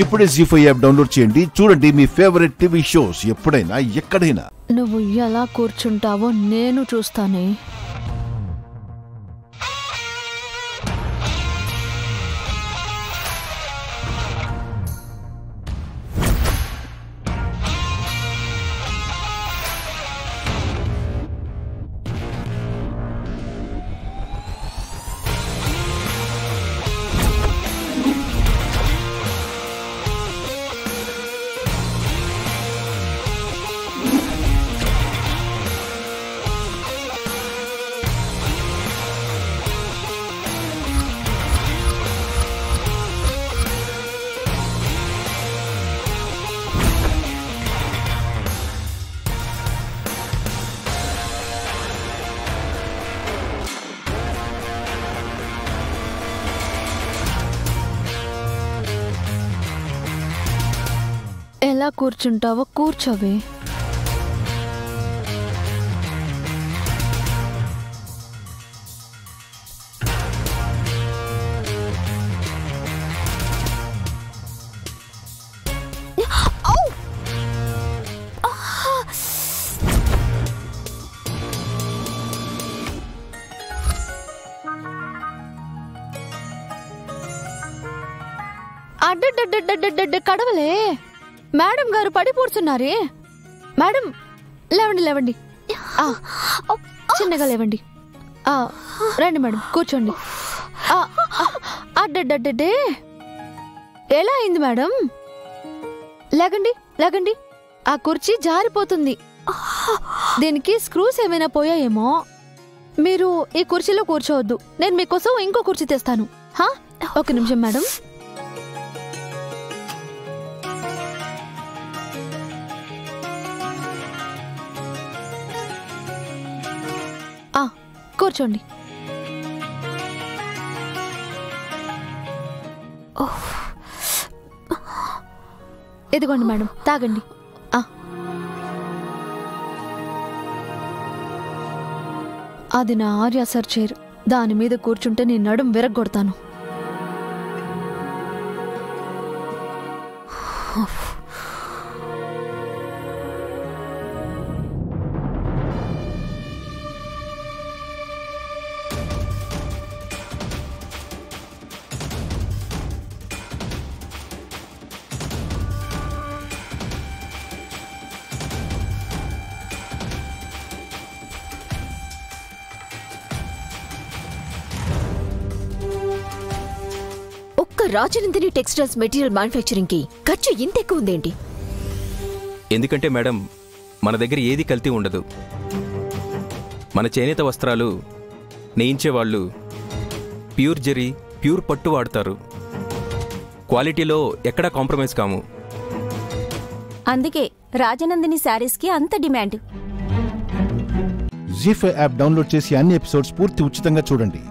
ఇప్పుడే జీ5 app download చేయండి. చూడండి మీ ఫేవరెట్ టీవీ షోస్ ఎప్పుడైనా ఎక్కడైనా. నువ్వు ఎలా కూర్చుంటావో నేను చూస్తానే. ఎలా కూర్చుంటావో కూర్చోవే. అడ్డ కడవలే. మేడం గారు పడి కూర్చున్నారే. మేడం లేవండి లేవండి, చిన్నగా లేవండి. రండి మేడం కూర్చోండి. అడ్డే ఎలా అయింది మేడం? లేకండి లేకండి, ఆ కుర్చీ జారిపోతుంది. దీనికి స్క్రూస్ ఏమైనా పోయాయేమో. మీరు ఈ కుర్చీలో కూర్చోవద్దు, నేను మీకోసం ఇంకో కుర్చీ తెస్తాను. ఒక నిమిషం మేడం. కూర్చోండి. ఇదిగోండి మేడం, తాగండి. అది నా ఆర్య సర్ చైర్. దాని మీద కూర్చుంటే నీ నడుం విరగ్గొడతాను. రాజనందిని టెక్స్టైల్స్ మెటీరియల్ మ్యానుఫ్యాక్చరింగ్ కి ఖర్చు ఇంత ఎక్కువ ఉందేంటి? ఎందుకంటే మేడం, మన దగ్గర ఏది కల్తీ ఉండదు. మన చేనేత వస్త్రాలు నేయించే వాళ్ళు ప్యూర్ జరీ, ప్యూర్ పట్టు వాడతారు. క్వాలిటీలో ఎక్కడా కాంప్రమైజ్ కాము. అందుకే రాజనందిని శారీస్ కి అంత డిమాండ్. జీ5 యాప్ డౌన్లోడ్ చేసి అన్ని ఎపిసోడ్స్ పూర్తి ఉచితంగా చూడండి.